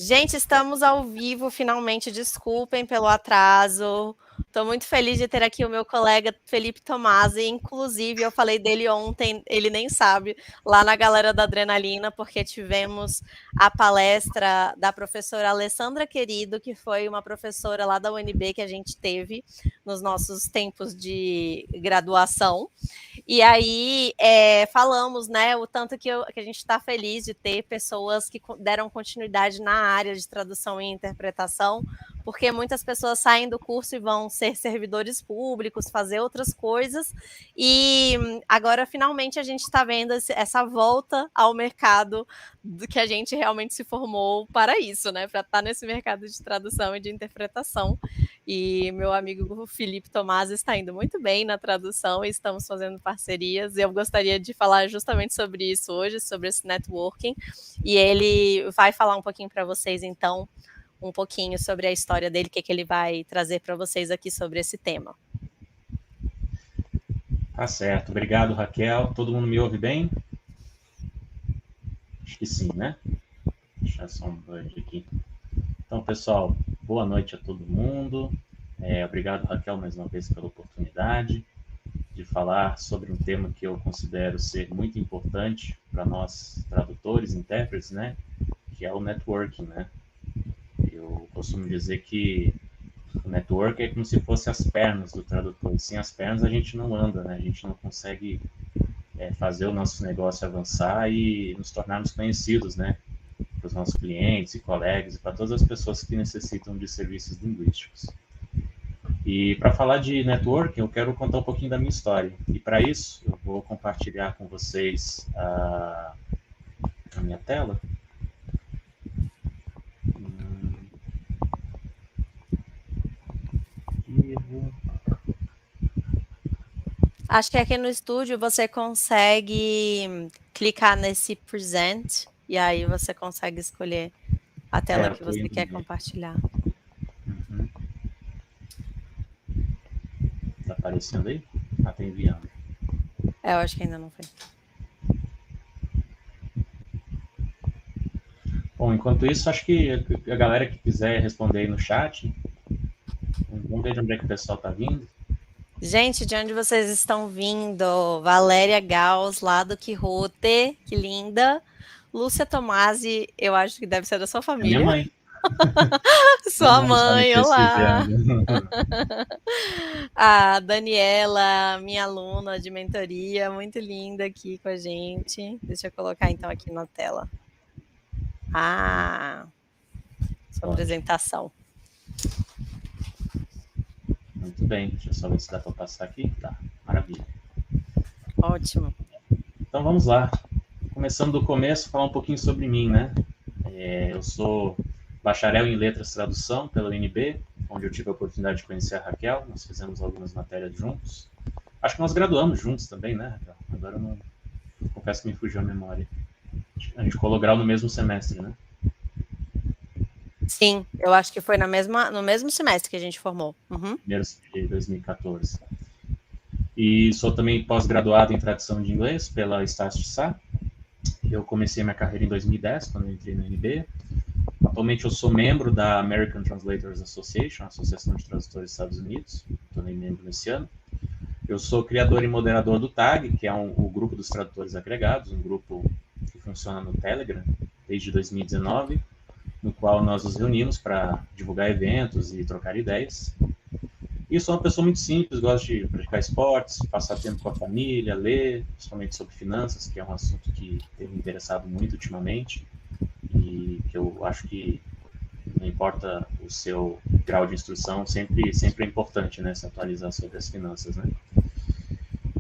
Gente, estamos ao vivo, finalmente. Desculpem pelo atraso. Estou muito feliz de ter aqui o meu colega Felipe Tomasi. Inclusive, eu falei dele ontem, ele nem sabe, lá na Galera da Adrenalina, porque tivemos a palestra da professora Alessandra Querido, que foi uma professora lá da UNB que a gente teve nos nossos tempos de graduação. E aí falamos, né, o tanto que a gente está feliz de ter pessoas que deram continuidade na área de tradução e interpretação, porque muitas pessoas saem do curso e vão ser servidores públicos, fazer outras coisas, e agora finalmente a gente está vendo essa volta ao mercado do que a gente realmente se formou para isso, né, para estar nesse mercado de tradução e de interpretação. E meu amigo Felipe Tomasi está indo muito bem na tradução e estamos fazendo parcerias. Eu gostaria de falar justamente sobre isso hoje, sobre esse networking. E ele vai falar um pouquinho para vocês, então, um pouquinho sobre a história dele, o que ele vai trazer para vocês aqui sobre esse tema. Tá certo. Obrigado, Raquel. Todo mundo me ouve bem? Acho que sim, né? Deixa eu só um budget aqui. Então, pessoal, boa noite a todo mundo. Obrigado, Raquel, mais uma vez pela oportunidade de falar sobre um tema que eu considero ser muito importante para nós tradutores, intérpretes, né? Que é o networking, né? Eu costumo dizer que o network é como se fosse as pernas do tradutor. E sem as pernas a gente não anda, né? A gente não consegue fazer o nosso negócio avançar e nos tornarmos conhecidos, né? Para os nossos clientes e colegas e para todas as pessoas que necessitam de serviços linguísticos. E para falar de networking, eu quero contar um pouquinho da minha história. E para isso, eu vou compartilhar com vocês a minha tela. Acho que aqui no estúdio você consegue clicar nesse present e aí você consegue escolher a tela que você quer compartilhar. Uhum. Tá aparecendo aí? Ah, tá enviando. Eu acho que ainda não foi. Bom, enquanto isso, acho que a galera que quiser responder aí no chat, vamos ver de onde é que o pessoal tá vindo. Gente, de onde vocês estão vindo? Valéria Gauss, lá do Quixote, que linda. Lúcia Tomasi, eu acho que deve ser da sua família. É minha mãe. Sua mãe, olá. Prestigiando. A Daniela, minha aluna de mentoria, muito linda aqui com a gente. Deixa eu colocar então aqui na tela. Sua apresentação. Muito bem, deixa eu só ver se dá para passar aqui. Tá, maravilha. Ótimo. Então vamos lá. Começando do começo, falar um pouquinho sobre mim, né? Eu sou bacharel em Letras e Tradução pela UNB, onde eu tive a oportunidade de conhecer a Raquel. Nós fizemos algumas matérias juntos. Acho que nós graduamos juntos também, né, Raquel? Agora eu não... Confesso que me fugiu a memória. A gente colou grau no mesmo semestre, né? Sim, eu acho que foi no mesmo semestre que a gente formou. Primeiro de 2014. E sou também pós-graduado em tradução de inglês pela Estácio de Sá. Eu comecei minha carreira em 2010, quando eu entrei na UNB. Atualmente eu sou membro da American Translators Association, Associação de Tradutores dos Estados Unidos. Tornei membro nesse ano. Eu sou criador e moderador do TAG, que é o grupo dos tradutores agregados, um grupo que funciona no Telegram desde 2019, no qual nós nos reunimos para divulgar eventos e trocar ideias. E sou uma pessoa muito simples, gosto de praticar esportes, passar tempo com a família, ler, principalmente sobre finanças, que é um assunto que tem me interessado muito ultimamente e que eu acho que não importa o seu grau de instrução, sempre é importante, né, se atualizar sobre as finanças, né?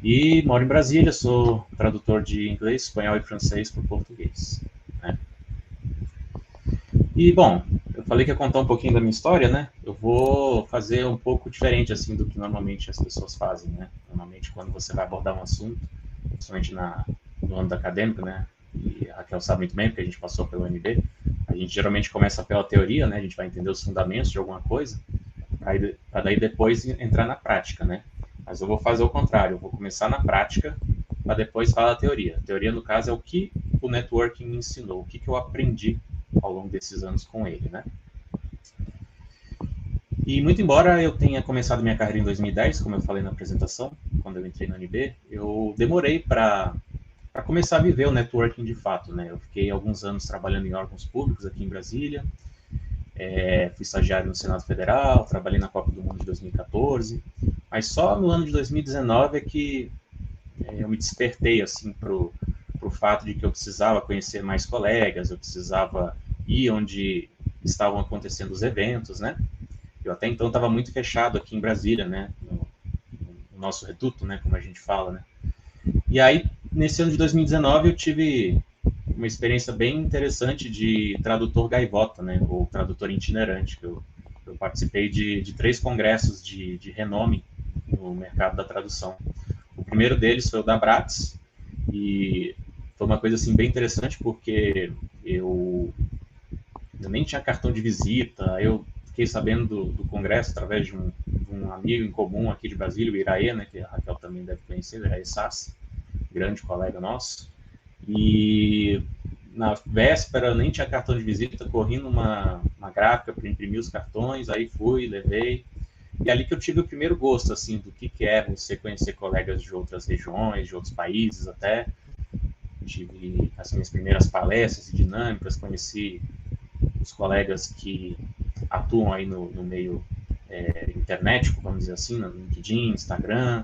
E moro em Brasília, sou tradutor de inglês, espanhol e francês para o português, né? E, bom, eu falei que ia contar um pouquinho da minha história, né? Eu vou fazer um pouco diferente, assim, do que normalmente as pessoas fazem, né? Normalmente, quando você vai abordar um assunto, principalmente no âmbito acadêmico, né? E a Raquel sabe muito bem, porque a gente passou pelo UNB, a gente geralmente começa pela teoria, né? A gente vai entender os fundamentos de alguma coisa, para daí depois entrar na prática, né? Mas eu vou fazer o contrário, eu vou começar na prática, para depois falar a teoria. A teoria, no caso, é o que o networking me ensinou, o que eu aprendi ao longo desses anos com ele, né? E muito embora eu tenha começado minha carreira em 2010, como eu falei na apresentação, quando eu entrei na UNB, eu demorei para começar a viver o networking de fato, né? Eu fiquei alguns anos trabalhando em órgãos públicos aqui em Brasília, fui estagiário no Senado Federal, trabalhei na Copa do Mundo de 2014, mas só no ano de 2019 é que eu me despertei assim pro fato de que eu precisava conhecer mais colegas, eu precisava ir onde estavam acontecendo os eventos, né? Eu até então estava muito fechado aqui em Brasília, né? No nosso reduto, né? Como a gente fala, né? E aí, nesse ano de 2019, eu tive uma experiência bem interessante de tradutor gaivota, né? Ou tradutor itinerante. Eu participei de 3 congressos de renome no mercado da tradução. O primeiro deles foi o da Bratz, e foi uma coisa assim bem interessante porque eu nem tinha cartão de visita, eu fiquei sabendo do congresso através de um amigo em comum aqui de Brasília, o Iraê, né, que a Raquel também deve conhecer, o Iraê Sassi, grande colega nosso, e na véspera eu nem tinha cartão de visita, corri numa gráfica para imprimir os cartões, aí fui, levei, e ali que eu tive o primeiro gosto, assim, do que é você conhecer colegas de outras regiões, de outros países até. Tive as minhas primeiras palestras e dinâmicas, conheci os colegas que atuam aí no meio internet, vamos dizer assim, no LinkedIn, Instagram,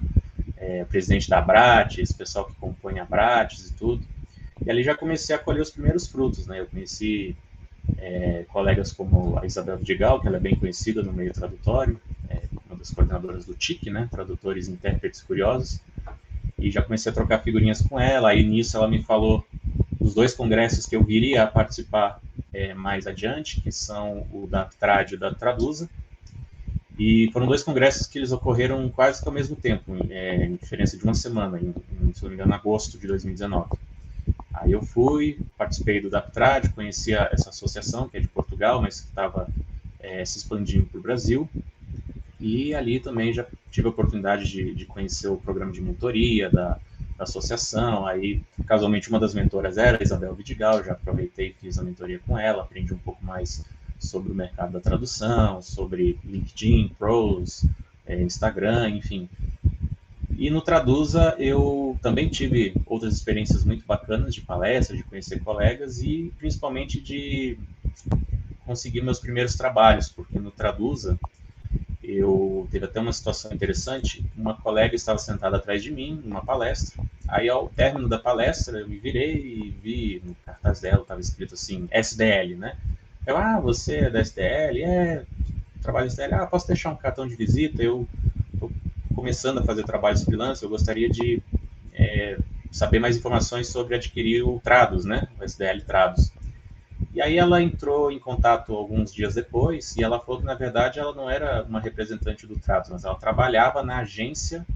presidente da Abrates, pessoal que compõe a Abrates e tudo. E ali já comecei a colher os primeiros frutos, né? Eu conheci colegas como a Isabel Vidigal, que ela é bem conhecida no meio tradutório, uma das coordenadoras do TIC, né? Tradutores, Intérpretes Curiosos, e já comecei a trocar figurinhas com ela, aí nisso ela me falou dos 2 congressos que eu viria a participar mais adiante, que são o da Trad e o da Traduza, e foram 2 congressos que eles ocorreram quase que ao mesmo tempo, em diferença de uma semana, se não me engano, em agosto de 2019. Aí eu fui, participei do DAPTRAD, conheci essa associação, que é de Portugal, mas que estava se expandindo para o Brasil, e ali também já tive a oportunidade de conhecer o programa de mentoria da associação. Aí, casualmente, uma das mentoras era a Isabel Vidigal, já aproveitei e fiz a mentoria com ela, aprendi um pouco mais sobre o mercado da tradução, sobre LinkedIn, Pros, Instagram, enfim. E no Traduza eu também tive outras experiências muito bacanas de palestra, de conhecer colegas e principalmente de conseguir meus primeiros trabalhos, porque no Traduza eu teve até uma situação interessante, uma colega estava sentada atrás de mim, numa palestra, aí ao término da palestra eu me virei e vi no cartaz dela, estava escrito assim, SDL, né? Eu, você é da SDL? Trabalho SDL, posso deixar um cartão de visita? Eu estou começando a fazer trabalhos freelance, eu gostaria de saber mais informações sobre adquirir o Trados, né? O SDL Trados. E aí ela entrou em contato alguns dias depois e ela falou que, na verdade, ela não era uma representante do Trados, mas ela trabalhava na agência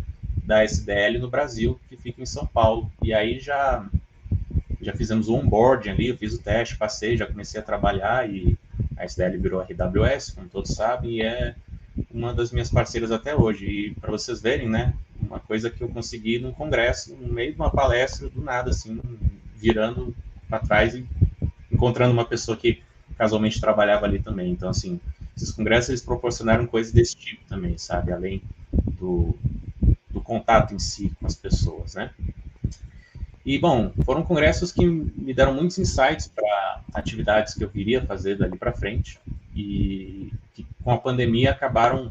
da SDL no Brasil, que fica em São Paulo. E aí já fizemos o onboarding ali, eu fiz o teste, passei, já comecei a trabalhar e a SDL virou a RWS, como todos sabem, e é uma das minhas parceiras até hoje. E para vocês verem, né, uma coisa que eu consegui num congresso, no meio de uma palestra, do nada, assim, virando para trás e encontrando uma pessoa que casualmente trabalhava ali também. Então, assim, esses congressos eles proporcionaram coisas desse tipo também, sabe? Além do contato em si com as pessoas, né? E, bom, foram congressos que me deram muitos insights para atividades que eu queria fazer dali para frente e que com a pandemia acabaram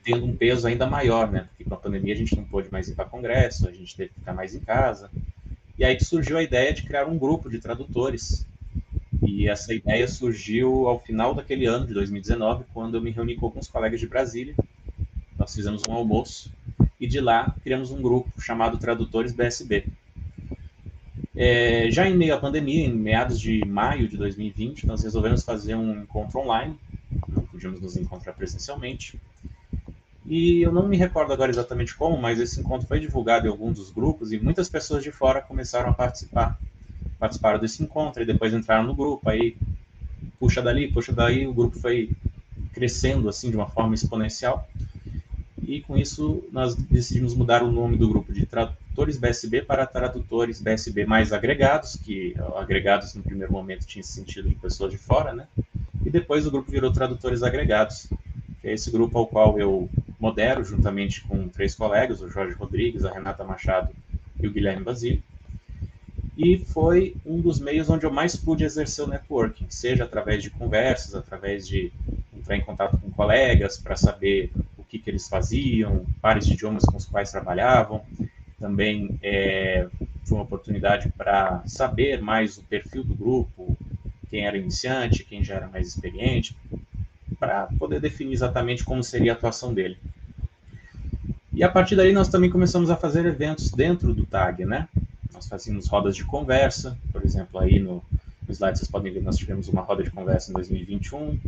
tendo um peso ainda maior, né? Porque com a pandemia a gente não pôde mais ir para congresso, a gente teve que ficar mais em casa. E aí que surgiu a ideia de criar um grupo de tradutores. E essa ideia surgiu ao final daquele ano, de 2019, quando eu me reuni com alguns colegas de Brasília. Nós fizemos um almoço e de lá criamos um grupo chamado Tradutores BSB. Já em meio à pandemia, em meados de maio de 2020, nós resolvemos fazer um encontro online, não podíamos nos encontrar presencialmente, e eu não me recordo agora exatamente como, mas esse encontro foi divulgado em algum dos grupos e muitas pessoas de fora começaram a participaram desse encontro e depois entraram no grupo, aí puxa dali, puxa daí, o grupo foi crescendo assim de uma forma exponencial e com isso nós decidimos mudar o nome do grupo de tradutores BSB para tradutores BSB mais agregados, que agregados no primeiro momento tinha esse sentido de pessoas de fora, né? E depois o grupo virou tradutores agregados, que é esse grupo ao qual eu modero, juntamente com 3 colegas, o Jorge Rodrigues, a Renata Machado e o Guilherme Basílio. E foi um dos meios onde eu mais pude exercer o networking, seja através de conversas, através de entrar em contato com colegas para saber o que eles faziam, pares de idiomas com os quais trabalhavam. Também foi uma oportunidade para saber mais o perfil do grupo, quem era iniciante, quem já era mais experiente, para poder definir exatamente como seria a atuação dele. E a partir daí nós também começamos a fazer eventos dentro do TAG, né? Nós fazíamos rodas de conversa, por exemplo, aí no slide vocês podem ver, nós tivemos uma roda de conversa em 2021,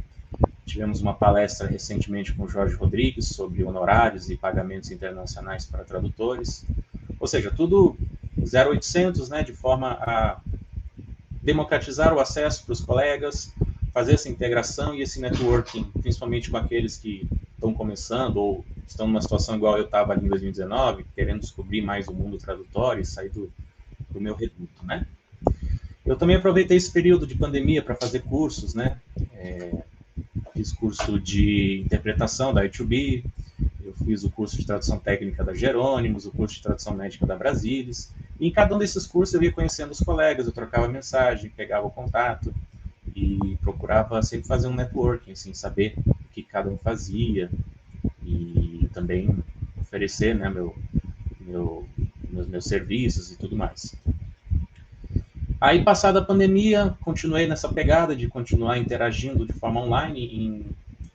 tivemos uma palestra recentemente com o Jorge Rodrigues sobre honorários e pagamentos internacionais para tradutores, ou seja, tudo 0800, né, de forma a democratizar o acesso para os colegas, fazer essa integração e esse networking, principalmente com aqueles que estão começando ou estão numa situação igual eu estava ali em 2019, querendo descobrir mais o mundo tradutório e sair do meu reduto, né? Eu também aproveitei esse período de pandemia para fazer cursos, né? Fiz curso de interpretação da I2B, eu fiz o curso de tradução técnica da Jerônimos, o curso de tradução médica da Brasilis, e em cada um desses cursos eu ia conhecendo os colegas, eu trocava mensagem, pegava o contato e procurava sempre fazer um networking, assim, saber o que cada um fazia e também oferecer, né, meus serviços e tudo mais. Aí, passada a pandemia, continuei nessa pegada de continuar interagindo de forma online em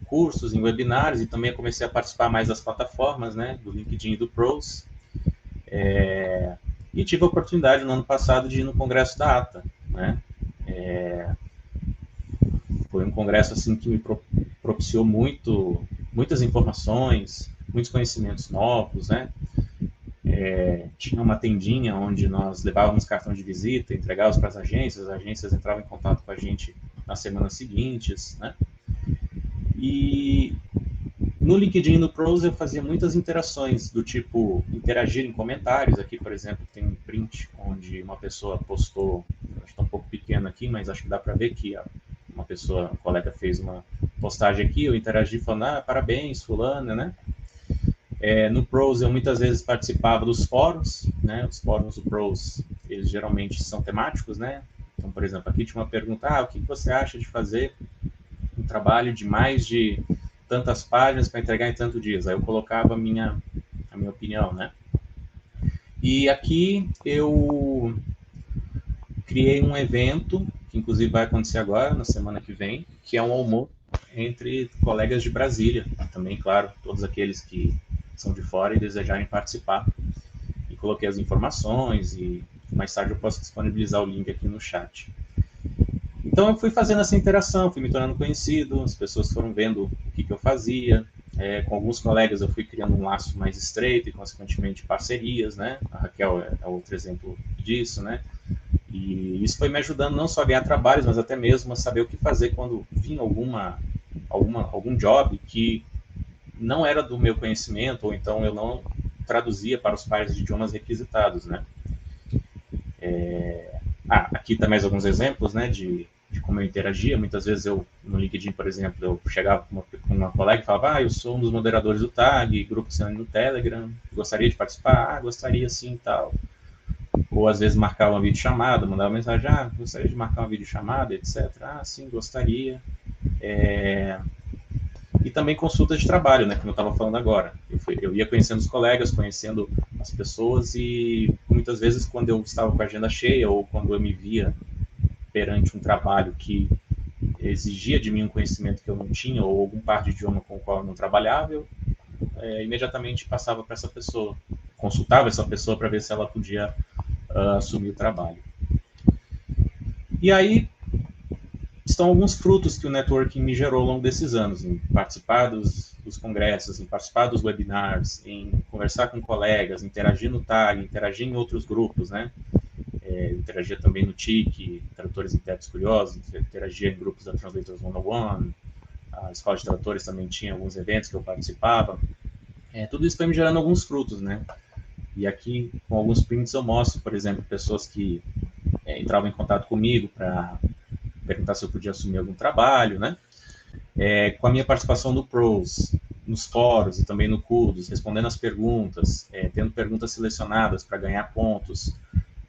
cursos, em webinários, e também comecei a participar mais das plataformas, né, do LinkedIn e do Prose. E tive a oportunidade no ano passado de ir no congresso da ATA, né? Foi um congresso assim que me propiciou muitas informações, muitos conhecimentos novos, né? Tinha uma tendinha onde nós levávamos cartão de visita, entregávamos para as agências entravam em contato com a gente nas semanas seguintes, né? E no LinkedIn e no Prose eu fazia muitas interações, do tipo interagir em comentários. Aqui, por exemplo, tem um print onde uma pessoa postou, acho que está um pouco pequeno aqui, mas acho que dá para ver que uma pessoa, um colega fez uma postagem aqui, eu interagi falando, parabéns, fulana, né? No Prose eu muitas vezes participava dos fóruns, né? Os fóruns do Prose, eles geralmente são temáticos, né? Então, por exemplo, aqui tinha uma pergunta, o que você acha de fazer um trabalho de mais de tantas páginas para entregar em tantos dias? Aí eu colocava a minha opinião, né? E aqui eu criei um evento, que inclusive vai acontecer agora, na semana que vem, que é um almoço entre colegas de Brasília, também, claro, todos aqueles que são de fora e desejarem participar. E coloquei as informações e mais tarde eu posso disponibilizar o link aqui no chat. Então eu fui fazendo essa interação, fui me tornando conhecido, as pessoas foram vendo o que eu fazia. Com alguns colegas eu fui criando um laço mais estreito e, consequentemente, parcerias, né? A Raquel é outro exemplo disso, né? E isso foi me ajudando não só a ganhar trabalhos, mas até mesmo a saber o que fazer quando vinha algum job que não era do meu conhecimento, ou então eu não traduzia para os pares de idiomas requisitados, né? Aqui tá mais alguns exemplos, né, de como eu interagia. Muitas vezes no LinkedIn, por exemplo, eu chegava com uma colega e falava, eu sou um dos moderadores do TAG, grupo no Telegram, gostaria de participar? Gostaria sim e tal. Ou às vezes marcava uma videochamada, mandava mensagem, gostaria de marcar uma videochamada, etc. Sim, gostaria. E também consultas de trabalho, né, como eu estava falando agora. Eu ia conhecendo os colegas, conhecendo as pessoas, e muitas vezes quando eu estava com a agenda cheia ou quando eu me via perante um trabalho que exigia de mim um conhecimento que eu não tinha ou algum par de idioma com o qual eu não trabalhava, eu imediatamente passava para essa pessoa, consultava essa pessoa para ver se ela podia assumir o trabalho. E aí estão alguns frutos que o networking me gerou ao longo desses anos, em participar dos congressos, em participar dos webinars, em conversar com colegas, interagir no TAG, interagir em outros grupos, né? Interagia também no TIC, Tradutores e Intérpretes Curiosos, interagia em grupos da Translators 101, a Escola de Tradutores também tinha alguns eventos que eu participava. Tudo isso foi me gerando alguns frutos, né? E aqui, com alguns prints, eu mostro, por exemplo, pessoas que entravam em contato comigo para perguntar se eu podia assumir algum trabalho, né? Com a minha participação no Pros, nos fóruns e também no Kudos, respondendo as perguntas, tendo perguntas selecionadas para ganhar pontos.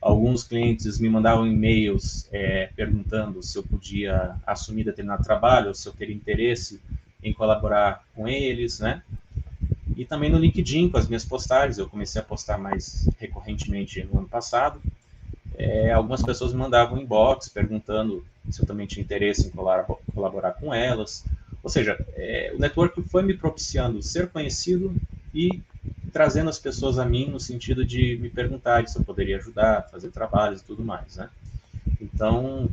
Alguns clientes me mandavam e-mails perguntando se eu podia assumir determinado trabalho, ou se eu teria interesse em colaborar com eles, né? E também no LinkedIn, com as minhas postagens, eu comecei a postar mais recorrentemente no ano passado. Algumas pessoas me mandavam inbox perguntando se eu também tinha interesse em colaborar com elas. Ou seja, o network foi me propiciando ser conhecido e trazendo as pessoas a mim no sentido de me perguntarem se eu poderia ajudar, fazer trabalhos e tudo mais, né? Então,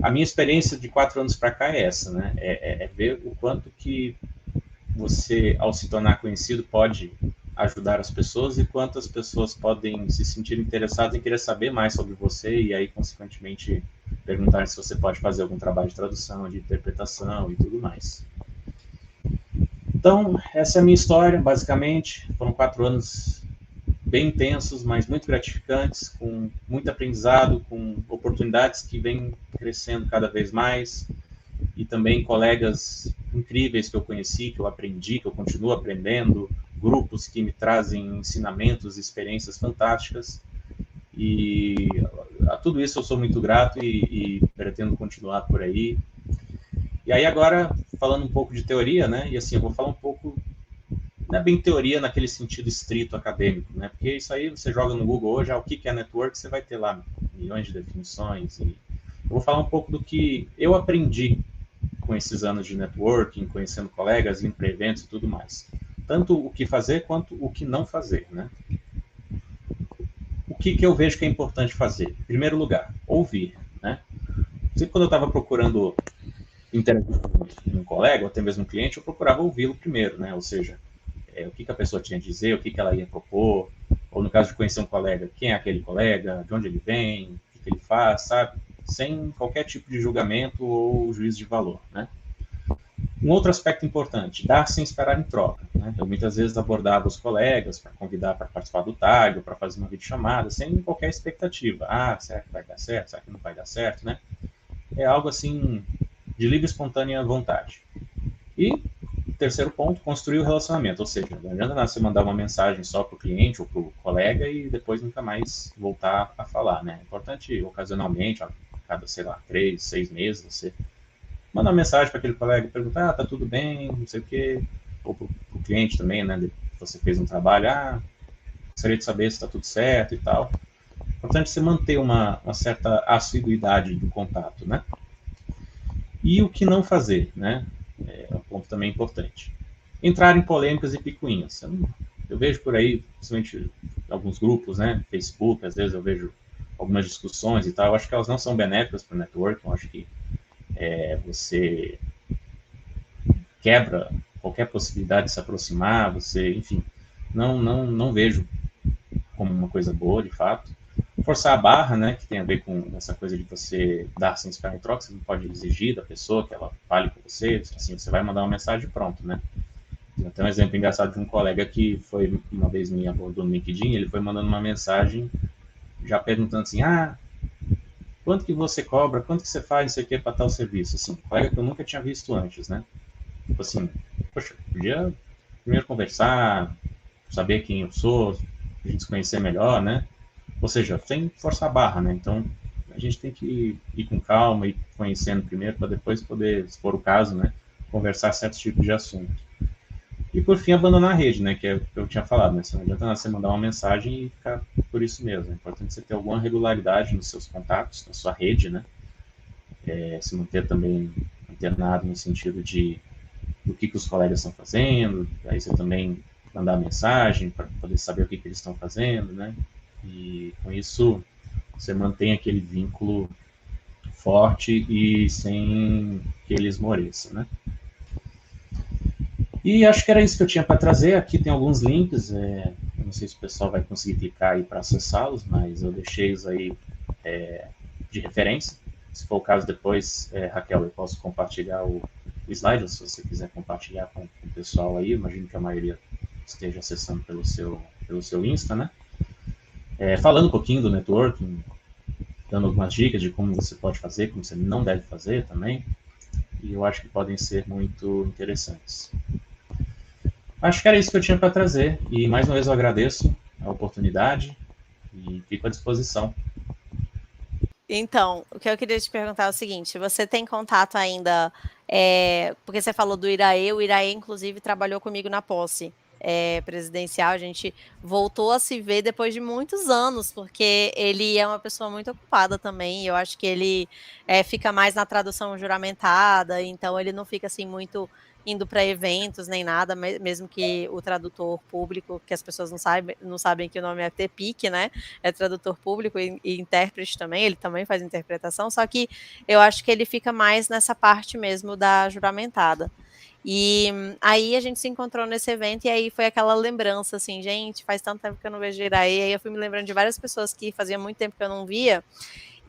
a minha experiência de 4 anos para cá é essa, né? É ver o quanto que você, ao se tornar conhecido, pode ajudar as pessoas e quantas pessoas podem se sentir interessadas em querer saber mais sobre você e aí, consequentemente, perguntar se você pode fazer algum trabalho de tradução, de interpretação e tudo mais. Então, essa é a minha história, basicamente. Foram 4 anos bem intensos, mas muito gratificantes, com muito aprendizado, com oportunidades que vêm crescendo cada vez mais, e também colegas incríveis que eu conheci, que eu aprendi, que eu continuo aprendendo, grupos que me trazem ensinamentos, experiências fantásticas, e a tudo isso eu sou muito grato e pretendo continuar por aí. E aí agora, falando um pouco de teoria, né, e assim, eu vou falar um pouco, não é bem teoria naquele sentido estrito acadêmico, né, porque isso aí você joga no Google hoje, o que é network, você vai ter lá milhões de definições, e eu vou falar um pouco do que eu aprendi com esses anos de networking, conhecendo colegas, indo para eventos e tudo mais. Tanto o que fazer quanto o que não fazer, né? O que eu vejo que é importante fazer? Em primeiro lugar, ouvir, né? Sempre quando eu estava procurando interagir com um colega, ou até mesmo um cliente, eu procurava ouvi-lo primeiro, né? Ou seja, o que a pessoa tinha a dizer, o que ela ia propor, ou no caso de conhecer um colega, quem é aquele colega, de onde ele vem, o que ele faz, sabe? Sem qualquer tipo de julgamento ou juízo de valor, né? Um outro aspecto importante, dar sem esperar em troca, né? Eu muitas vezes abordava os colegas para convidar para participar do TAG, ou para fazer uma videochamada, sem qualquer expectativa. Será que vai dar certo? Será que não vai dar certo, né? É algo assim, de livre e espontânea vontade. E, terceiro ponto, construir o relacionamento. Ou seja, não adianta nada você mandar uma mensagem só para o cliente ou para o colega e depois nunca mais voltar a falar, né? É importante, ocasionalmente, a cada, sei lá, 3, 6 meses, você manda uma mensagem para aquele colega e perguntar, tá tudo bem, não sei o quê. Ou para o cliente também, né? Você fez um trabalho, gostaria de saber se está tudo certo e tal. É importante você manter uma certa assiduidade do contato, né? E o que não fazer, né? É um ponto também importante. Entrar em polêmicas e picuinhas. Eu vejo por aí, principalmente alguns grupos, né? Facebook, às vezes eu vejo algumas discussões e tal. Eu acho que elas não são benéficas para o network. Eu acho que você quebra qualquer possibilidade de se aproximar. Você, enfim, não vejo como uma coisa boa, de fato. Forçar a barra, né, que tem a ver com essa coisa de você dar sem esperar em troca, você não pode exigir da pessoa que ela fale com você, assim, você vai mandar uma mensagem pronto, né. Tem um exemplo engraçado de um colega que foi, uma vez me abordou no LinkedIn, ele foi mandando uma mensagem já perguntando assim, quanto que você cobra, quanto que você faz, não sei o que, para tal serviço, assim, um colega que eu nunca tinha visto antes, né. Tipo assim, poxa, podia primeiro conversar, saber quem eu sou, a gente se conhecer melhor, né? Ou seja, sem forçar a barra, né? Então, a gente tem que ir com calma, ir conhecendo primeiro, para depois poder, se for o caso, né, conversar certos tipos de assunto. E, por fim, abandonar a rede, né, que é o que eu tinha falado, né? Não adianta você mandar uma mensagem e ficar por isso mesmo. É importante você ter alguma regularidade nos seus contatos, na sua rede, né? Se manter também internado no sentido de do que os colegas estão fazendo, aí você também mandar mensagem para poder saber o que eles estão fazendo, né? E com isso você mantém aquele vínculo forte e sem que ele esmoreça, né? E acho que era isso que eu tinha para trazer. Aqui tem alguns links, eu não sei se o pessoal vai conseguir clicar aí para acessá-los, mas eu deixei-os aí de referência. Se for o caso depois, Raquel, eu posso compartilhar o slide, se você quiser compartilhar com o pessoal aí, imagino que a maioria esteja acessando pelo seu Insta, né? falando um pouquinho do networking, dando algumas dicas de como você pode fazer, como você não deve fazer também, e eu acho que podem ser muito interessantes. Acho que era isso que eu tinha para trazer, e mais uma vez eu agradeço a oportunidade e fico à disposição. Então, o que eu queria te perguntar é o seguinte: você tem contato ainda? Porque você falou do Iraê, o Iraê, inclusive, trabalhou comigo na posse presidencial. A gente voltou a se ver depois de muitos anos, porque ele é uma pessoa muito ocupada também. E eu acho que ele fica mais na tradução juramentada, então ele não fica assim muito indo para eventos nem nada, mesmo que o tradutor público, que as pessoas não sabem que o nome é TPIC, né? É tradutor público e intérprete também, ele também faz interpretação, só que eu acho que ele fica mais nessa parte mesmo da juramentada. E aí a gente se encontrou nesse evento e aí foi aquela lembrança, assim, gente, faz tanto tempo que eu não vejo Iraê, aí eu fui me lembrando de várias pessoas que fazia muito tempo que eu não via,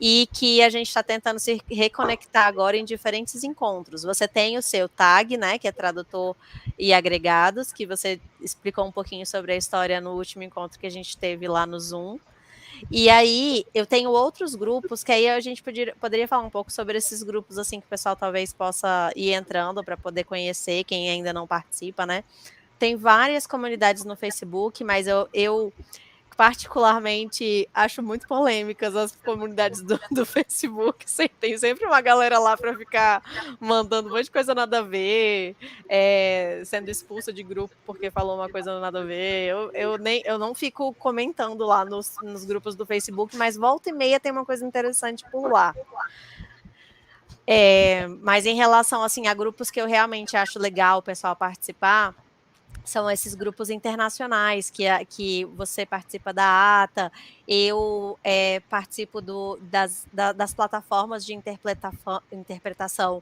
e que a gente está tentando se reconectar agora em diferentes encontros. Você tem o seu TAG, né, que é tradutor e agregados, que você explicou um pouquinho sobre a história no último encontro que a gente teve lá no Zoom. E aí eu tenho outros grupos que aí a gente poderia falar um pouco sobre esses grupos assim que o pessoal talvez possa ir entrando para poder conhecer quem ainda não participa, né? Tem várias comunidades no Facebook, mas eu particularmente acho muito polêmicas as comunidades do Facebook. Tem sempre uma galera lá para ficar mandando um monte de coisa nada a ver, sendo expulsa de grupo porque falou uma coisa nada a ver. Eu não fico comentando lá nos grupos do Facebook, mas volta e meia tem uma coisa interessante por lá. Mas em relação assim, a grupos que eu realmente acho legal o pessoal participar, são esses grupos internacionais que você participa da ATA, eu participo das plataformas de interpretação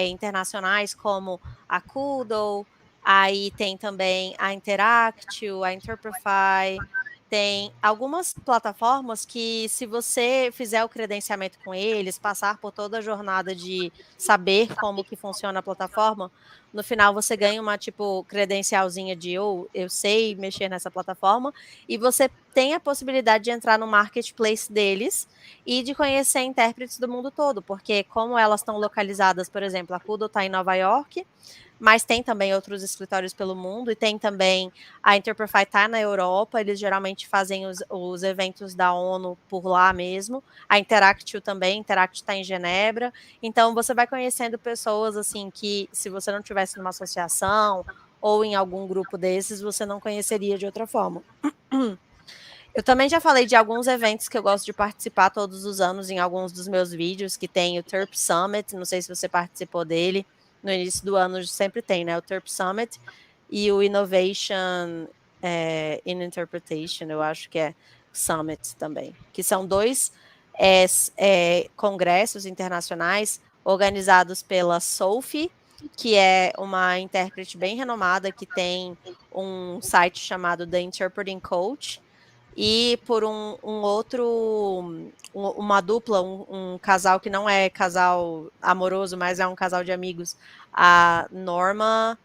internacionais, como a Kudo, aí tem também a Interactio, a Interprefy, tem algumas plataformas que, se você fizer o credenciamento com eles, passar por toda a jornada de saber como que funciona a plataforma, no final você ganha uma, tipo, credencialzinha de eu sei mexer nessa plataforma, e você tem a possibilidade de entrar no marketplace deles e de conhecer intérpretes do mundo todo, porque como elas estão localizadas, por exemplo, a Kudo está em Nova York, mas tem também outros escritórios pelo mundo, e tem também a Interprefy está na Europa, eles geralmente fazem os eventos da ONU por lá mesmo, a Interactio também, Interactio está em Genebra, então você vai conhecendo pessoas assim que, se você não tivesse numa associação ou em algum grupo desses, você não conheceria de outra forma. Eu também já falei de alguns eventos que eu gosto de participar todos os anos em alguns dos meus vídeos, que tem o TERP Summit, não sei se você participou dele, no início do ano sempre tem, né, o TERP Summit, e o Innovation in Interpretation, eu acho que é Summit também, que são dois congressos internacionais organizados pela Sophie, que é uma intérprete bem renomada, que tem um site chamado The Interpreting Coach, e por uma dupla, um casal que não é casal amoroso, mas é um casal de amigos, a Norma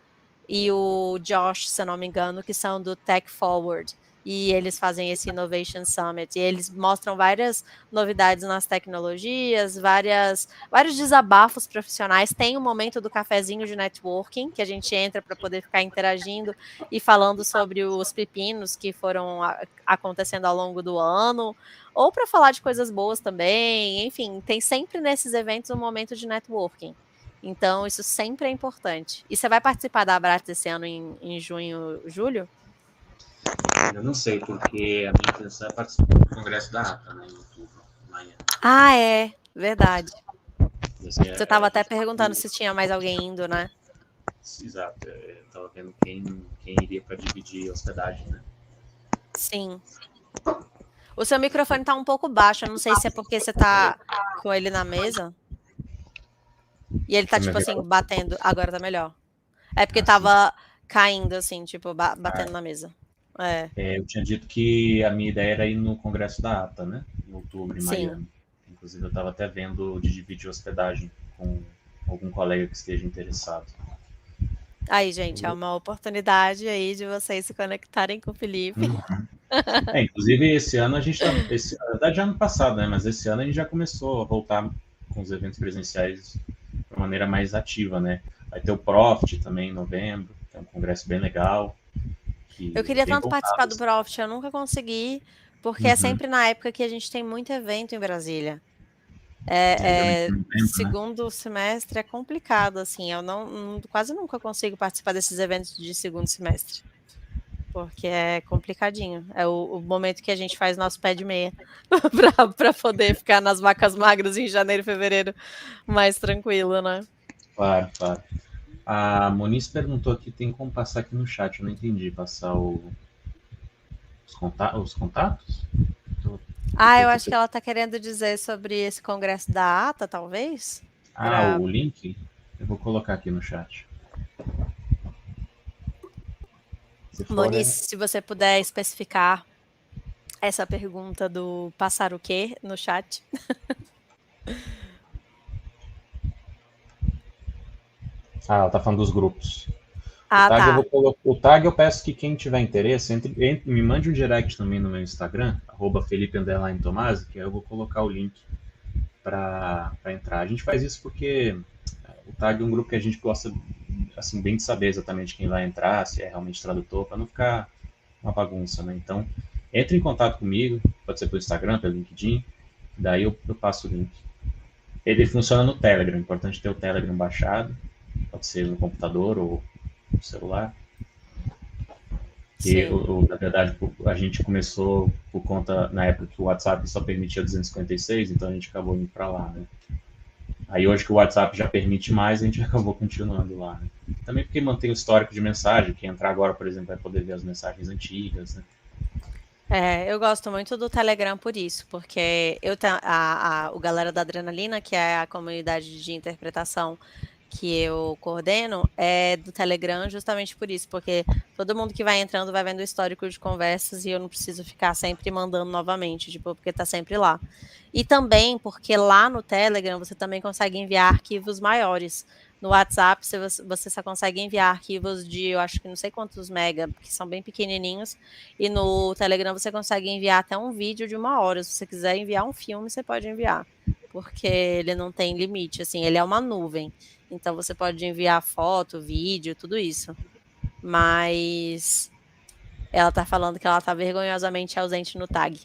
e o Josh, se eu não me engano, que são do Tech Forward, e eles fazem esse Innovation Summit, e eles mostram várias novidades nas tecnologias, vários desabafos profissionais. Tem o momento do cafezinho de networking, que a gente entra para poder ficar interagindo e falando sobre os pepinos que foram acontecendo ao longo do ano, ou para falar de coisas boas também. Enfim, tem sempre nesses eventos um momento de networking. Então, isso sempre é importante. E você vai participar da Abrats esse ano em junho, julho? Eu não sei, porque a minha intenção é participar do Congresso da ATA, né, em outubro, amanhã. Ah, é. Verdade. Você estava até perguntando se tinha mais alguém indo, né? Exato. Eu estava vendo quem iria para dividir a hospedagem, né? Sim. O seu microfone tá um pouco baixo. Eu não sei se é porque você tá com ele na mesa. E ele tá, tipo assim, batendo. Agora tá melhor. É porque tava caindo, assim, tipo, batendo na mesa. Eu tinha dito que a minha ideia era ir no Congresso da ATA, né? Em outubro, em Miami. Inclusive, eu estava até vendo de dividir hospedagem com algum colega que esteja interessado. Aí, gente, é uma oportunidade aí de vocês se conectarem com o Felipe. Inclusive esse ano a gente tá, na verdade ano passado, né? Mas esse ano a gente já começou a voltar com os eventos presenciais de uma maneira mais ativa, né? Vai ter o Profit também em novembro, que é um congresso bem legal, Eu que é queria bem tanto participar voltado, do assim. Profit, eu nunca consegui, porque é Uhum. sempre na época que a gente tem muito evento em Brasília. Geralmente em É, novembro, né? segundo semestre é complicado, assim, eu quase nunca consigo participar desses eventos de segundo semestre, porque é complicadinho. É o momento que a gente faz nosso pé de meia para poder ficar nas vacas magras em janeiro e fevereiro mais tranquilo, né? Claro, claro. A Moniz perguntou aqui, tem como passar aqui no chat, eu não entendi, passar os contatos? Tô- Ah, eu tô acho que ela está querendo dizer sobre esse congresso da ATA, talvez? Para o link? Eu vou colocar aqui no chat. Se for, Moniz, se você puder especificar essa pergunta do passar o quê no chat. ela tá falando dos grupos. Ah, tá. O tag eu peço que quem tiver interesse, me mande um direct também no meu Instagram, @Felipe_Tomasi, que aí eu vou colocar o link para entrar. A gente faz isso porque o tag é um grupo que a gente gosta assim, bem de saber exatamente quem vai entrar, se é realmente tradutor, para não ficar uma bagunça, né? Então, entre em contato comigo, pode ser pelo Instagram, pelo LinkedIn, daí eu passo o link. Ele funciona no Telegram, é importante ter o Telegram baixado, pode ser no computador ou no celular. Que, Sim. na verdade, a gente começou por conta, na época que o WhatsApp só permitia 256, então a gente acabou indo para lá, né? Aí hoje que o WhatsApp já permite mais, a gente acabou continuando lá, né? Também porque mantém o histórico de mensagem, quem entrar agora, por exemplo, vai poder ver as mensagens antigas, né? Eu gosto muito do Telegram por isso, porque o Galera da Adrenalina, que é a comunidade de interpretação que eu coordeno, é do Telegram justamente por isso, porque todo mundo que vai entrando vai vendo o histórico de conversas e eu não preciso ficar sempre mandando novamente, tipo, porque tá sempre lá. E também porque lá no Telegram você também consegue enviar arquivos maiores. No WhatsApp você só consegue enviar arquivos de, eu acho que não sei quantos mega, que são bem pequenininhos, e no Telegram você consegue enviar até um vídeo de 1 hora. Se você quiser enviar um filme, você pode enviar, porque ele não tem limite, assim, ele é uma nuvem. Então você pode enviar foto, vídeo, tudo isso. Mas ela tá falando que ela tá vergonhosamente ausente no tag.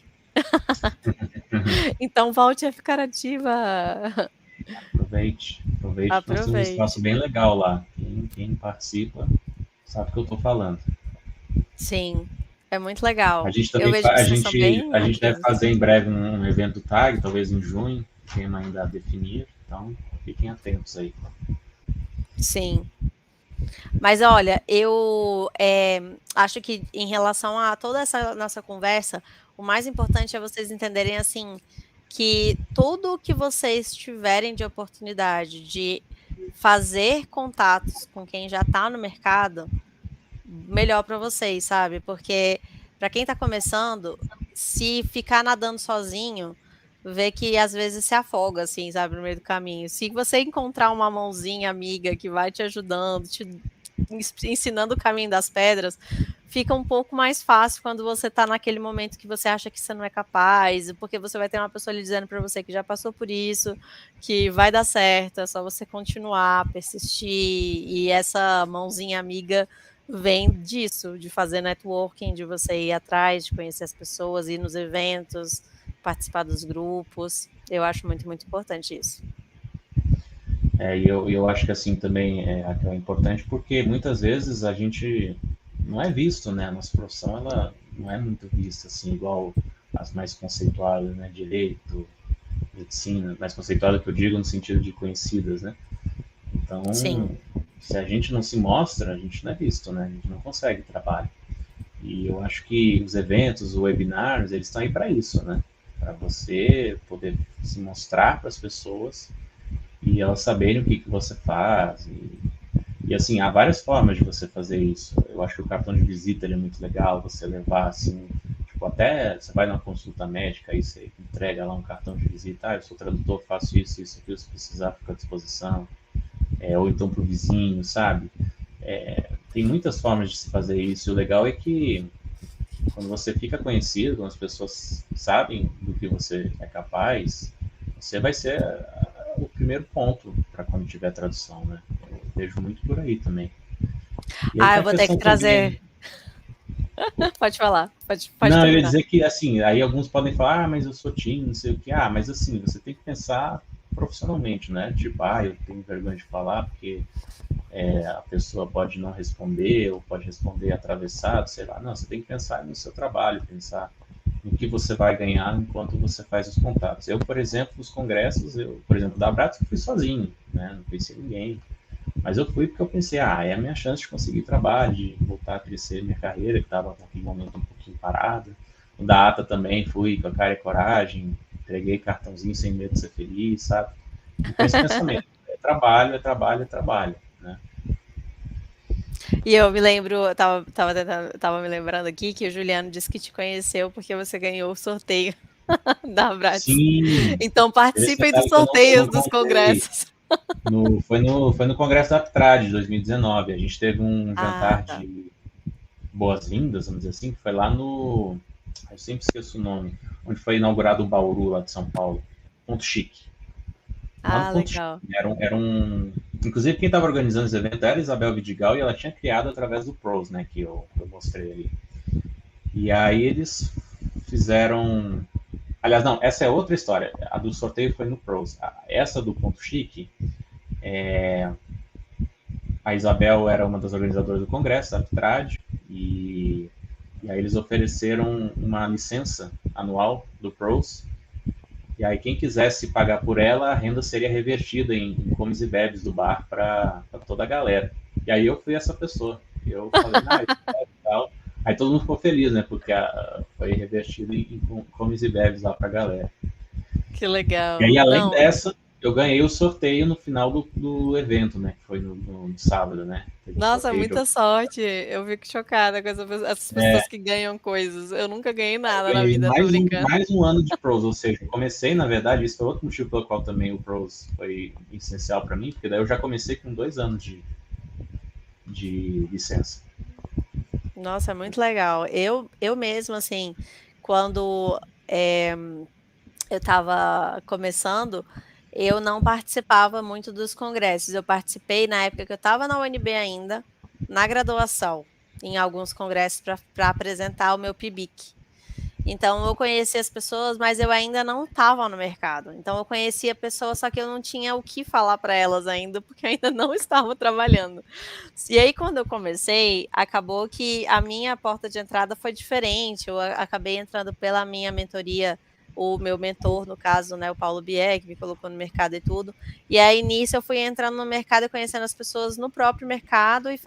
Então volte a ficar ativa. Aproveite, aproveite. Nós temos um espaço Aproveite. bem legal lá. Quem participa sabe o que eu estou falando. Sim, é muito legal. A gente Eu também vejo que vocês são a bem gente deve ativos. fazer em breve um evento tag, talvez em junho, tema ainda a definir. Então fiquem atentos aí. Sim. Mas olha, eu acho que em relação a toda essa nossa conversa, o mais importante é vocês entenderem assim que tudo que vocês tiverem de oportunidade de fazer contatos com quem já está no mercado, melhor para vocês, sabe? Porque para quem está começando, se ficar nadando sozinho, vê que às vezes se afoga, assim, sabe, no meio do caminho. Se você encontrar uma mãozinha amiga que vai te ajudando, te ensinando o caminho das pedras, fica um pouco mais fácil quando você está naquele momento que você acha que você não é capaz, porque você vai ter uma pessoa lhe dizendo para você que já passou por isso, que vai dar certo, é só você continuar, persistir, e essa mãozinha amiga vem disso, de fazer networking, de você ir atrás, de conhecer as pessoas, ir nos eventos, participar dos grupos. Eu acho muito, muito importante isso. E eu acho que assim também é importante porque muitas vezes a gente não é visto, né? A nossa profissão ela não é muito vista assim, igual as mais conceituadas, né? Direito, medicina, mais conceituada que eu digo no sentido de conhecidas, né? Então, Sim, se a gente não se mostra, a gente não é visto, né? A gente não consegue trabalho. E eu acho que os eventos, os webinars, eles estão aí para isso, né? Para você poder se mostrar para as pessoas e elas saberem o que você faz. E assim, há várias formas de você fazer isso. Eu acho que o cartão de visita ele é muito legal, você levar assim, tipo, até você vai numa consulta médica, aí você entrega lá um cartão de visita, eu sou tradutor, faço isso, aquilo, se precisar, fico à disposição. Ou então para o vizinho, sabe? Tem muitas formas de se fazer isso. E o legal é que Quando você fica conhecido, quando as pessoas sabem do que você é capaz, você vai ser o primeiro ponto para quando tiver tradução, né? Eu vejo muito por aí também. E aí tem Eu a vou ter que questão trazer. também. Pode falar, pode Não, eu ia terminar. dizer que, assim, aí alguns podem falar, mas eu sou tímido, não sei o que. Mas assim, você tem que pensar profissionalmente, né? Tipo, eu tenho vergonha de falar porque a pessoa pode não responder, ou pode responder atravessado, sei lá. Não, você tem que pensar no seu trabalho, pensar no que você vai ganhar enquanto você faz os contatos. Eu, por exemplo, os congressos, por exemplo, da Abrax, eu fui sozinho, né? Não conheci ninguém. Mas eu fui porque eu pensei, é a minha chance de conseguir trabalho, de voltar a crescer minha carreira, que estava naquele momento um pouquinho parada. O da ATA também fui com a cara e coragem, entreguei cartãozinho sem medo de ser feliz, sabe? E com esse pensamento, é trabalho, é trabalho, é trabalho, né? E eu me lembro, eu tava me lembrando aqui que o Juliano disse que te conheceu porque você ganhou o sorteio da Abrats. Sim, Então esse participem dos detalhe que eu sorteios não dos contei. congressos. Foi no Congresso da Aptrad de 2019. A gente teve um jantar Tá. de boas-vindas, vamos dizer assim, que foi lá no. Eu sempre esqueço o nome, onde foi inaugurado o Bauru, lá de São Paulo. Ponto Chique. Lá no Ponto Chique. Legal. Inclusive, quem estava organizando esse evento era a Isabel Vidigal e ela tinha criado através do Pros, né, que eu mostrei ali. E aí eles fizeram. Aliás, não, essa é outra história. A do sorteio foi no Pros. Essa do Ponto Chique, a Isabel era uma das organizadoras do congresso, da Aptrad, e aí eles ofereceram uma licença anual do Pros, e aí quem quisesse pagar por ela, a renda seria revertida em comes e bebes do bar para toda a galera. E aí eu fui essa pessoa. Eu falei, tal. Aí todo mundo ficou feliz, né? Porque foi revertido em comes e bebes lá para a galera. Que E aí, legal. além Não, dessa, eu ganhei o sorteio no final do evento, né? Que foi no sábado, né? Teve um nossa, sorteio de muita sorte. Eu fico chocada com essas pessoas que ganham coisas. Eu nunca ganhei nada na ganhei vida, tô brincando. mais um ano de Pros, ou seja, eu comecei, na verdade, isso foi outro motivo pelo qual também o Pros foi essencial para mim, porque daí eu já comecei com 2 anos de licença. Nossa, é muito legal. Eu mesma, assim, quando é, eu estava começando, eu não participava muito dos congressos. Eu participei na época que eu estava na UNB ainda, na graduação, em alguns congressos para apresentar o meu PIBIC. Então eu conhecia as pessoas, mas eu ainda não estava no mercado. Então eu conhecia pessoas, só que eu não tinha o que falar para elas ainda, porque eu ainda não estava trabalhando. E aí quando eu comecei, acabou que a minha porta de entrada foi diferente. Eu acabei entrando pela minha mentoria, o meu mentor, no caso, né, o Paulo Bier, que me colocou no mercado e tudo. E aí nisso eu fui entrando no mercado e conhecendo as pessoas no próprio mercado e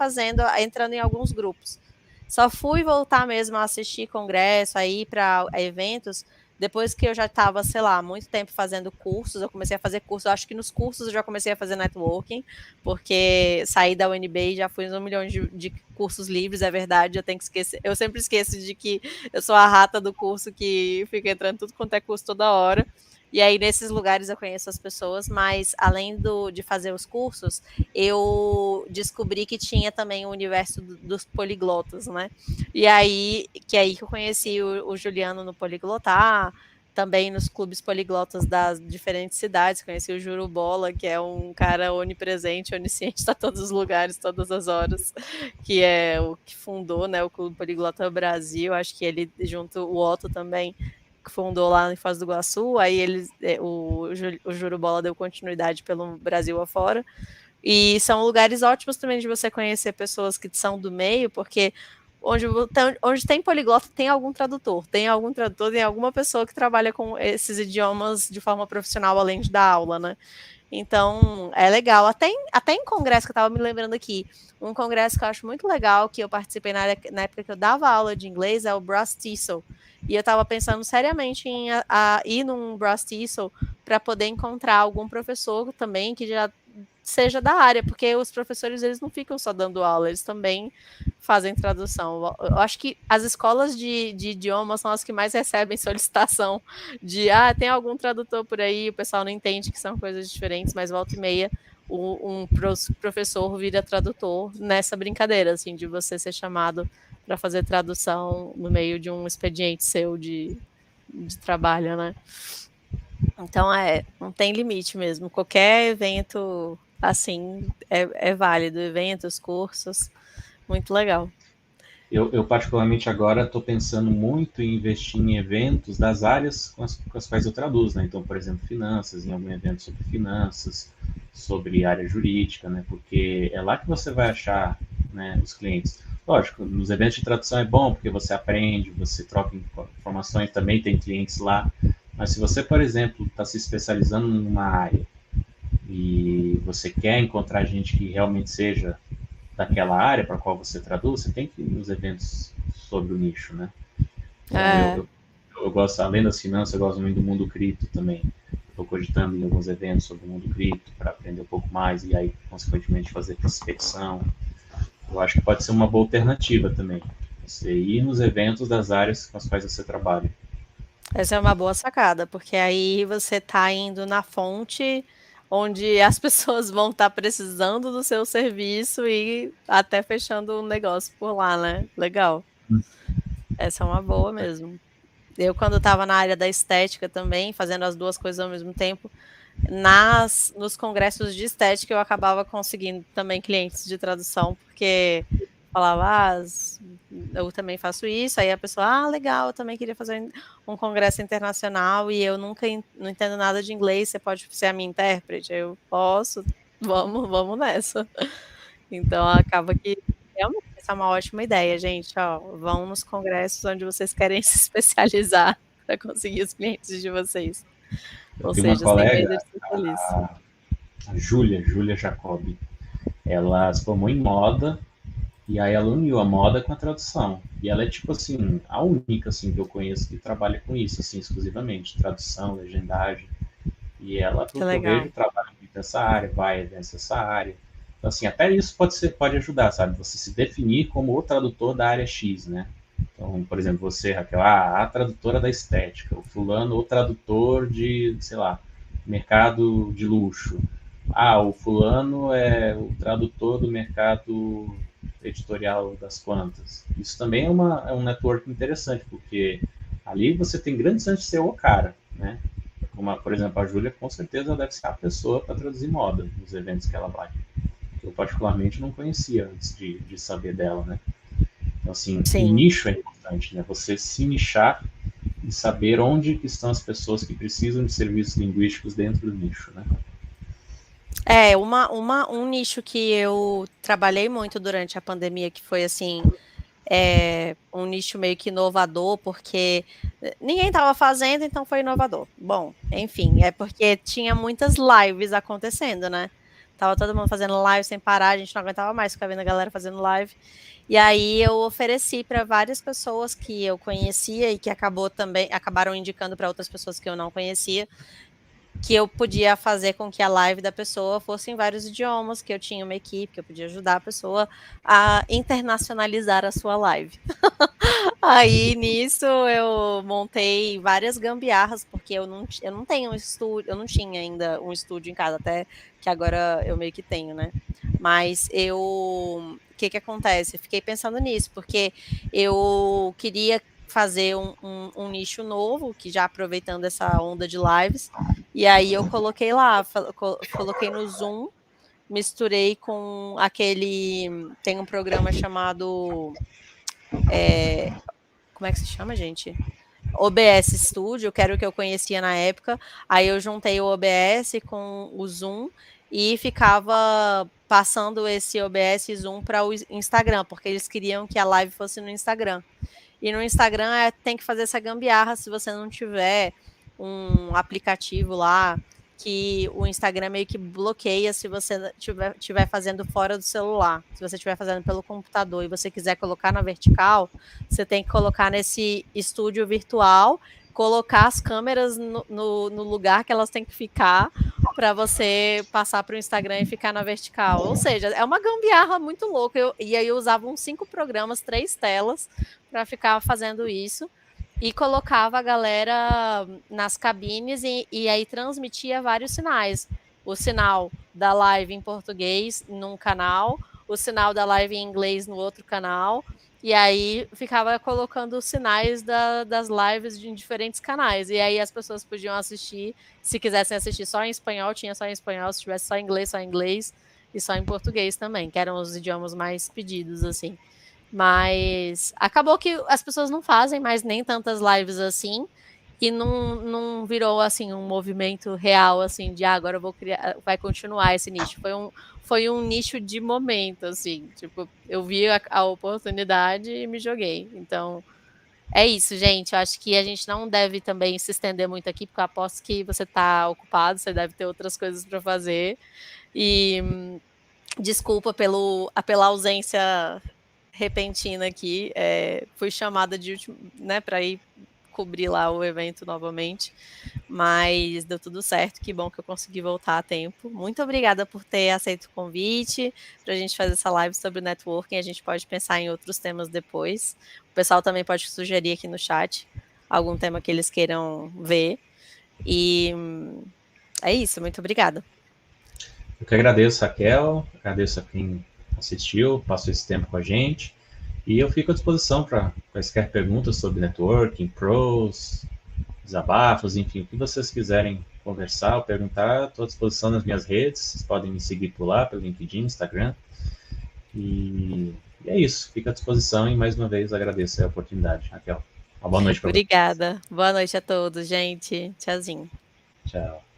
entrando em alguns grupos. Só fui voltar mesmo a assistir congresso, a ir para eventos, depois que eu já estava, sei lá, muito tempo fazendo cursos. Eu comecei a fazer cursos, acho que nos cursos eu já comecei a fazer networking, porque saí da UNB e já fui em 1 milhão de cursos livres, é verdade, eu tenho que esquecer. Eu sempre esqueço de que eu sou a rata do curso que fica entrando tudo quanto é curso toda hora. E aí, nesses lugares, eu conheço as pessoas, mas além de fazer os cursos, eu descobri que tinha também o universo dos poliglotas, né? E aí que eu conheci o Juliano no Poliglotar, também nos clubes poliglotas das diferentes cidades, conheci o Juro Bola, que é um cara onipresente, onisciente, está todos os lugares, todas as horas, que é o que fundou, né, o Clube Poliglota Brasil. Acho que ele, junto o Otto também, que fundou lá em Foz do Iguaçu, aí o Juro Bola deu continuidade pelo Brasil afora. E são lugares ótimos também de você conhecer pessoas que são do meio, porque onde tem poliglota tem algum tradutor, tem alguma pessoa que trabalha com esses idiomas de forma profissional, além de dar aula, né? Então, é legal. Até em congresso, que eu estava me lembrando aqui, um congresso que eu acho muito legal, que eu participei na época que eu dava aula de inglês, é o Brass Tissel. E eu estava pensando seriamente em ir num Brass Tissel para poder encontrar algum professor também que já seja da área, porque os professores, eles não ficam só dando aula, eles também fazem tradução. Eu acho que as escolas de idiomas são as que mais recebem solicitação de, tem algum tradutor por aí, o pessoal não entende que são coisas diferentes, mas volta e meia professor vira tradutor nessa brincadeira, assim, de você ser chamado para fazer tradução no meio de um expediente seu de trabalho, né? Então, não tem limite mesmo. Qualquer evento, assim, é válido. Eventos, cursos, muito legal. Eu particularmente agora estou pensando muito em investir em eventos das áreas com as quais eu traduzo, né? Então, por exemplo, finanças, em algum evento sobre finanças, sobre área jurídica, né? Porque é lá que você vai achar, né, os clientes. Lógico, nos eventos de tradução é bom porque você aprende, você troca informações, também tem clientes lá. Mas se você, por exemplo, está se especializando numa área e você quer encontrar gente que realmente seja daquela área para a qual você traduz, você tem que ir nos eventos sobre o nicho, né? Então, eu gosto, além das finanças, eu gosto muito do mundo cripto também. Estou cogitando em alguns eventos sobre o mundo cripto para aprender um pouco mais e aí, consequentemente, fazer prospecção. Eu acho que pode ser uma boa alternativa também. Você ir nos eventos das áreas com as quais você trabalha. Essa é uma boa sacada, porque aí você está indo na fonte onde as pessoas vão estar precisando do seu serviço e até fechando um negócio por lá, né? Legal. Essa é uma boa mesmo. Eu, quando estava na área da estética também, fazendo as duas coisas ao mesmo tempo, nos congressos de estética eu acabava conseguindo também clientes de tradução, porque falava, eu também faço isso, aí a pessoa, legal, eu também queria fazer um congresso internacional e eu não entendo nada de inglês, você pode ser a minha intérprete? Eu posso, vamos nessa. Então acaba que realmente essa é uma ótima ideia, gente, vão nos congressos onde vocês querem se especializar para conseguir os clientes de vocês. Eu Ou tenho uma seja, sem medo colega, de ser feliz. a Júlia Jacobi. Ela se formou em moda e aí ela uniu a moda com a tradução. E ela é tipo assim, a única assim que eu conheço que trabalha com isso assim exclusivamente, tradução, legendagem. E ela, Que pelo que eu legal. vejo, trabalha muito nessa área, vai nessa área. Então, assim, até isso pode ajudar, sabe? Você se definir como o tradutor da área X, né? Então, por exemplo, você, Raquel, a tradutora da estética, o fulano, o tradutor de, sei lá, mercado de luxo. O fulano é o tradutor do mercado editorial das plantas. Isso também é um network interessante, porque ali você tem grandes chances de ser o cara, né? Como, por exemplo, a Júlia, com certeza deve ser a pessoa para traduzir moda nos eventos que ela vai. Eu, particularmente, não conhecia antes de saber dela, né? Então, assim, o Sim. nicho é importante, né? Você se nichar e saber onde que estão as pessoas que precisam de serviços linguísticos dentro do nicho, né? Um nicho que eu trabalhei muito durante a pandemia, que foi assim, um nicho meio que inovador, porque ninguém estava fazendo, então foi inovador. Bom, enfim, é porque tinha muitas lives acontecendo, né? Tava todo mundo fazendo live sem parar, a gente não aguentava mais ficar vendo a galera fazendo live. E aí eu ofereci para várias pessoas que eu conhecia e que acabaram indicando para outras pessoas que eu não conhecia, que eu podia fazer com que a live da pessoa fosse em vários idiomas, que eu tinha uma equipe, que eu podia ajudar a pessoa a internacionalizar a sua live. Aí, nisso, eu montei várias gambiarras, porque eu não tenho um estúdio, eu não tinha ainda um estúdio em casa, até que agora eu meio que tenho, né? Mas o que acontece? Eu fiquei pensando nisso, porque eu queria fazer um nicho novo, que já aproveitando essa onda de lives, e aí eu coloquei lá, coloquei no Zoom, misturei com tem um programa chamado, como é que se chama, gente? OBS Studio, que era o que eu conhecia na época, aí eu juntei o OBS com o Zoom e ficava passando esse OBS e Zoom para o Instagram, porque eles queriam que a live fosse no Instagram. E no Instagram tem que fazer essa gambiarra se você não tiver um aplicativo lá que o Instagram meio que bloqueia se você estiver fazendo fora do celular. Se você estiver fazendo pelo computador e você quiser colocar na vertical, você tem que colocar nesse estúdio virtual, colocar as câmeras no lugar que elas têm que ficar para você passar para o Instagram e ficar na vertical. Ou seja, é uma gambiarra muito louca. E aí eu usava uns 5 programas, 3 telas, para ficar fazendo isso. E colocava a galera nas cabines e aí transmitia vários sinais. o sinal da live em português num canal, o sinal da live em inglês no outro canal, e aí ficava colocando os sinais das lives em diferentes canais. E aí as pessoas podiam assistir, se quisessem assistir só em espanhol, tinha só em espanhol, se tivesse só em inglês e só em português também, que eram os idiomas mais pedidos, assim. Mas acabou que as pessoas não fazem mais nem tantas lives assim, e não virou assim um movimento real assim de agora eu vou criar, vai continuar esse nicho. Foi um nicho de momento, assim, tipo, eu vi a oportunidade e me joguei. Então, é isso, gente. Eu acho que a gente não deve também se estender muito aqui, porque eu aposto que você está ocupado, você deve ter outras coisas para fazer. E desculpa pela ausência repentina aqui. Fui chamada de último, né, para ir cobrir lá o evento novamente, mas deu tudo certo. Que bom que eu consegui voltar a tempo. Muito obrigada por ter aceito o convite para a gente fazer essa live sobre networking. A gente pode pensar em outros temas depois. O pessoal também pode sugerir aqui no chat algum tema que eles queiram ver. E é isso. Muito obrigada. Eu que agradeço, Raquel, agradeço a quem assistiu, passou esse tempo com a gente, e eu fico à disposição para quaisquer perguntas sobre networking, pros, desabafos, enfim, o que vocês quiserem conversar ou perguntar, estou à disposição nas minhas redes, vocês podem me seguir por lá, pelo LinkedIn, Instagram, e é isso, fico à disposição e mais uma vez agradeço a oportunidade, Raquel. Uma boa noite para vocês. Obrigada. Boa noite a todos, gente. Tchauzinho. Tchau.